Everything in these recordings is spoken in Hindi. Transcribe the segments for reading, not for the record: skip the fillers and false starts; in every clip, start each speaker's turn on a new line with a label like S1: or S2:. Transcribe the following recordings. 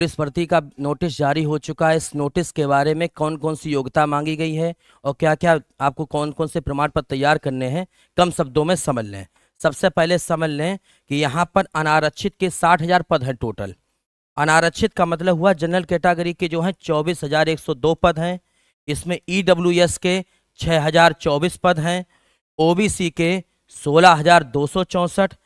S1: पुलिस भर्ती का नोटिस जारी हो चुका है। इस नोटिस के बारे में कौन कौन सी योग्यता मांगी गई है और क्या क्या आपको कौन कौन से प्रमाण पत्र तैयार करने हैं, कम शब्दों में समझ लें। सबसे पहले समझ लें कि यहाँ पर अनारक्षित के 60,000 पद हैं टोटल। अनारक्षित का मतलब हुआ जनरल कैटेगरी के जो हैं 24,102 पद हैं। इसमें ईडब्ल्यूएस के 6,024 पद हैं, ओबीसी के 16,264,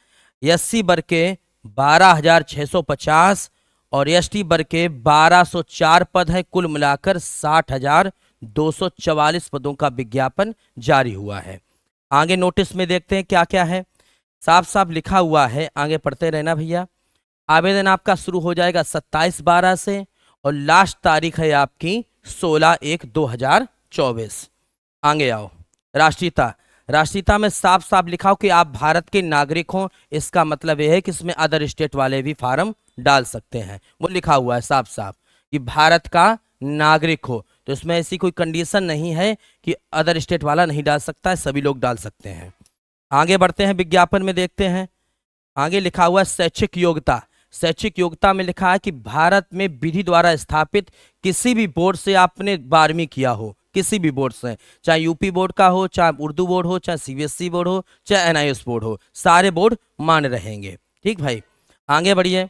S1: एससी वर्ग के 12,650 और एसटी वर्ग के 1,204 पद है। कुल मिलाकर 60,244 पदों का विज्ञापन जारी हुआ है। आगे नोटिस में देखते हैं क्या क्या है। साफ साफ लिखा हुआ है, आगे पढ़ते रहना भैया। आवेदन आपका शुरू हो जाएगा 27/12 से और लास्ट तारीख है आपकी 16/1/2024। आगे आओ। राष्ट्रीयता, राष्ट्रीयता में साफ साफ लिखा हो कि आप भारत के नागरिक हो। इसका मतलब यह है कि इसमें अदर स्टेट वाले भी फार्म डाल सकते हैं। वो लिखा हुआ है साफ साफ कि भारत का नागरिक हो, तो इसमें ऐसी कोई कंडीशन नहीं है कि अदर स्टेट वाला नहीं डाल सकता है, सभी लोग डाल सकते हैं। आगे बढ़ते हैं, विज्ञापन में देखते हैं। आगे लिखा हुआ है शैक्षिक योग्यता। शैक्षिक योग्यता में लिखा है कि भारत में विधि द्वारा स्थापित किसी भी बोर्ड से आपने 12वीं किया हो, किसी भी बोर्ड से, चाहे यूपी बोर्ड का हो, चाहे उर्दू बोर्ड हो, चाहे सीबीएसई बोर्ड हो, चाहे एनआईएस बोर्ड हो, सारे बोर्ड मान रहेंगे। ठीक भाई, आगे बढ़िए।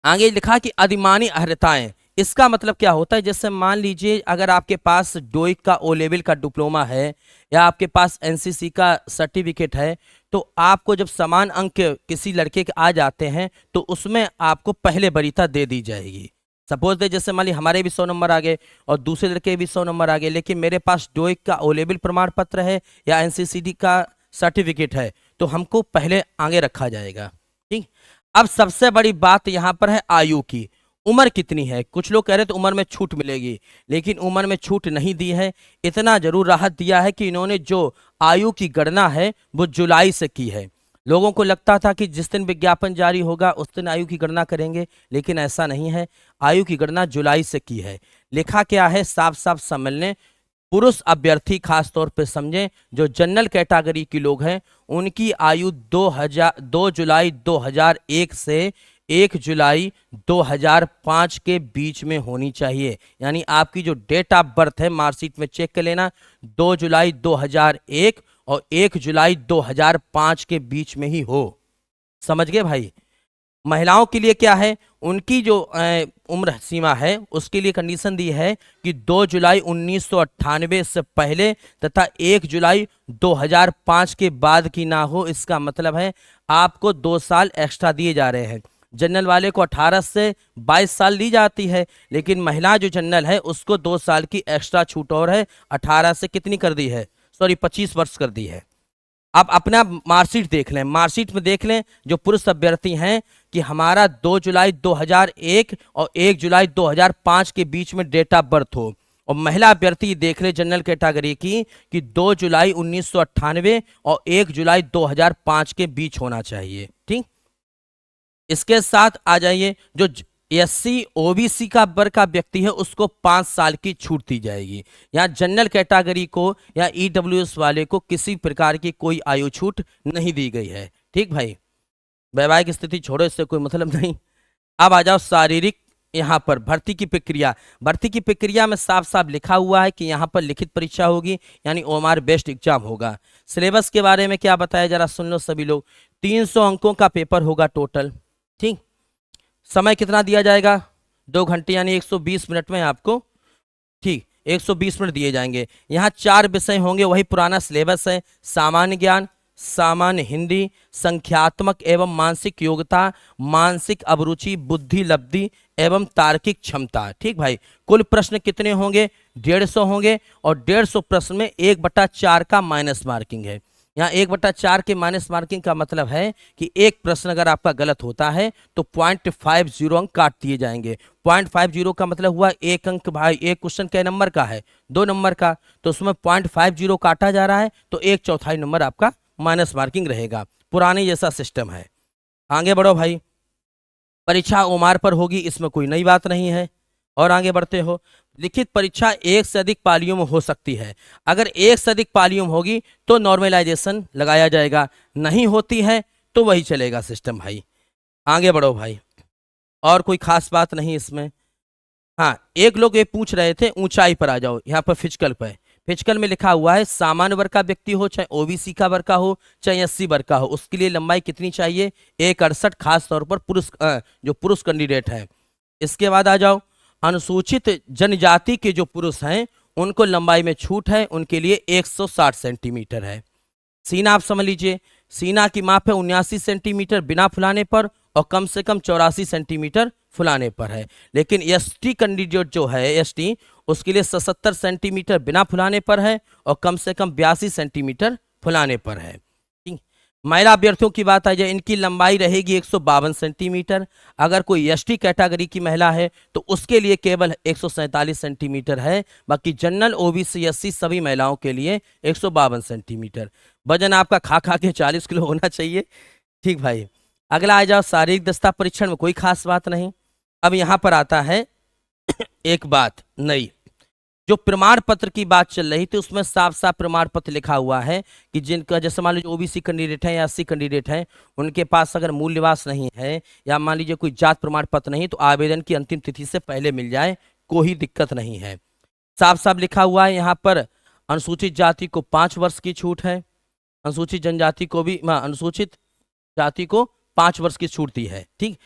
S1: आगे लिखा कि अधिमानी अर्हताएं, इसका मतलब क्या होता है, जैसे मान लीजिए अगर आपके पास डोइक का ओ लेवल का डिप्लोमा है या आपके पास एनसीसी का सर्टिफिकेट है, तो आपको जब समान अंक किसी लड़के के आ जाते हैं तो उसमें आपको पहले वरीयता दे दी जाएगी। सपोज दे जैसे मान ली हमारे भी 100 नंबर आ गए और दूसरे लड़के भी 100 नंबर आ गए, लेकिन मेरे पास डोइक का ओ लेवल प्रमाण पत्र है या एनसीसीडी का सर्टिफिकेट है, तो हमको पहले आगे रखा जाएगा। ठीक। अब सबसे बड़ी बात यहाँ पर है आयु की। उम्र कितनी है? कुछ लोग कह रहे थे उम्र में छूट मिलेगी, लेकिन उम्र में छूट नहीं दी है। इतना जरूर राहत दिया है कि इन्होंने जो आयु की गणना है वो जुलाई से की है। लोगों को लगता था कि जिस दिन विज्ञापन जारी होगा उस दिन आयु की गणना करेंगे, लेकिन ऐसा नहीं है। आयु की गणना जुलाई से की है। लिखा क्या है साफ साफ समझ लें। पुरुष अभ्यर्थी खास तौर पे समझें, जो जनरल कैटेगरी के लोग हैं उनकी आयु 2 जुलाई 2001 से 1 जुलाई 2005 के बीच में होनी चाहिए। यानी आपकी जो डेट ऑफ बर्थ है मार्कशीट में चेक कर लेना, 2 जुलाई 2001 और 1 जुलाई 2005 के बीच में ही हो। समझ गए भाई? महिलाओं के लिए क्या है, उनकी जो उम्र सीमा है उसके लिए कंडीशन दी है कि 2 जुलाई 1998 से पहले तथा 1 जुलाई 2005 के बाद की ना हो। इसका मतलब है आपको 2 साल एक्स्ट्रा दिए जा रहे हैं। जनरल वाले को 18 से 22 साल दी जाती है, लेकिन महिला जो जनरल है उसको 2 साल की एक्स्ट्रा छूट और है। 18 से कितनी कर दी है, सॉरी 25 वर्ष कर दी है। आप अपना मार्कशीट देख लें, मार्कशीट में देख लें जो पुरुष अभ्यर्थी हैं कि हमारा 2 जुलाई 2001 और 1 जुलाई 2005 के बीच में डेट ऑफ बर्थ हो, और महिला अभ्यर्थी देख ले जनरल कैटेगरी की कि 2 जुलाई 1998 और 1 जुलाई 2005 के बीच होना चाहिए। ठीक। इसके साथ आ जाइए, जो एससी ओबीसी का वर्ग का व्यक्ति है उसको 5 साल की छूट दी जाएगी। यहाँ जनरल कैटेगरी को या ईडब्ल्यूएस वाले को किसी प्रकार की कोई आयु छूट नहीं दी गई है। ठीक भाई, वैवाहिक स्थिति छोड़ो, इससे कोई मतलब नहीं। अब आ जाओ शारीरिक। यहाँ पर भर्ती की प्रक्रिया, भर्ती की प्रक्रिया में साफ साफ लिखा हुआ है कि यहाँ पर लिखित परीक्षा होगी, यानी ओएमआर बेस्ड एग्जाम होगा। सिलेबस के बारे में क्या बताया जरा सुन लो सभी लोग। 300 अंकों का पेपर होगा टोटल। ठीक। समय कितना दिया जाएगा? 2 घंटे, यानी 120 मिनट में आपको, ठीक, 120 मिनट दिए जाएंगे। यहाँ 4 विषय होंगे, वही पुराना सिलेबस है। सामान्य ज्ञान, सामान्य हिंदी, संख्यात्मक एवं मानसिक योग्यता, मानसिक अभिरुचि, बुद्धि लब्धि एवं तार्किक क्षमता। ठीक भाई। कुल प्रश्न कितने होंगे? 150 होंगे, और 150 प्रश्न में 1/4 का माइनस मार्किंग है। यहाँ 1/4 के माइनस मार्किंग का मतलब है कि एक प्रश्न अगर आपका गलत होता है तो 0.50 अंक काट दिए जाएंगे। 0.50 का मतलब हुआ 1 अंक। भाई एक क्वेश्चन कै नंबर का है? 2 नंबर का, तो उसमें 0.50 काटा जा रहा है, तो 1/4 नंबर आपका माइनस मार्किंग रहेगा। पुराने जैसा सिस्टम है। आगे बढ़ो भाई। परीक्षा ओमार पर होगी, इसमें कोई नई बात नहीं है। और आगे बढ़ते हो। लिखित परीक्षा 1 से अधिक पालियों में हो सकती है। अगर 1 से अधिक पालियों में होगी तो नॉर्मलाइजेशन लगाया जाएगा, नहीं होती है तो वही चलेगा सिस्टम भाई। आगे बढ़ो भाई। और कोई खास बात नहीं इसमें। हाँ, एक लोग ये पूछ रहे थे, ऊंचाई पर आ जाओ, यहाँ पर फिजिकल पे। फिजिकल में लिखा हुआ है सामान्य वर्ग का व्यक्ति हो, चाहे ओबीसी का वर्ग का हो, चाहे एससी वर्ग का हो, उसके लिए लंबाई कितनी चाहिए? 168, खास तौर पर पुरुष जो पुरुष कैंडिडेट है। इसके बाद आ जाओ, अनुसूचित जनजाति के जो पुरुष हैं उनको लंबाई में छूट है, उनके लिए 160 सेंटीमीटर है। सीना आप समझ लीजिए, सीना की माप है 79 सेंटीमीटर बिना फुलाने पर, और कम से कम 84 सेंटीमीटर फुलाने पर है। लेकिन एसटी कैंडिडेट जो है, एसटी, उसके लिए 77 सेंटीमीटर बिना फुलाने पर है, और कम से कम 82 सेंटीमीटर फुलाने पर है। ठीक। महिला अभ्यर्थियों की बात आ जाए, इनकी लंबाई रहेगी 152 सेंटीमीटर। अगर कोई एसटी कैटेगरी की महिला है तो उसके लिए केवल 147 सेंटीमीटर है। बाकी जनरल, ओबीसी, एससी सभी महिलाओं के लिए 152 सेंटीमीटर। वजन आपका खा खा के 40 किलो होना चाहिए। ठीक भाई। अगला आ जाओ, शारीरिक दक्षता परीक्षण में कोई खास बात नहीं। अब यहाँ पर आता है एक बात नई, जो प्रमाण पत्र की बात चल रही थी उसमें साफ साफ प्रमाण पत्र लिखा हुआ है कि जिनका, जैसे मान लीजिए ओबीसी कैंडिडेट है या एससी कैंडिडेट है, उनके पास अगर मूल निवास नहीं है या मान लीजिए कोई जात प्रमाण पत्र नहीं, तो आवेदन की अंतिम तिथि से पहले मिल जाए, कोई दिक्कत नहीं है। साफ साफ लिखा हुआ है यहाँ पर, अनुसूचित जाति को 5 वर्ष की छूट है, अनुसूचित जनजाति को भी, अनुसूचित जाति को 5 वर्ष की छूट दी है। ठीक।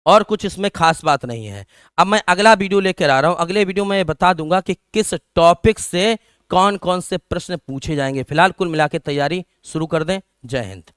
S1: और कुछ इसमें खास बात नहीं है। अब मैं अगला वीडियो लेकर आ रहा हूं, अगले वीडियो में बता दूंगा कि किस टॉपिक से कौन कौन से प्रश्न पूछे जाएंगे। फिलहाल कुल मिला के तैयारी शुरू कर दें। जय हिंद।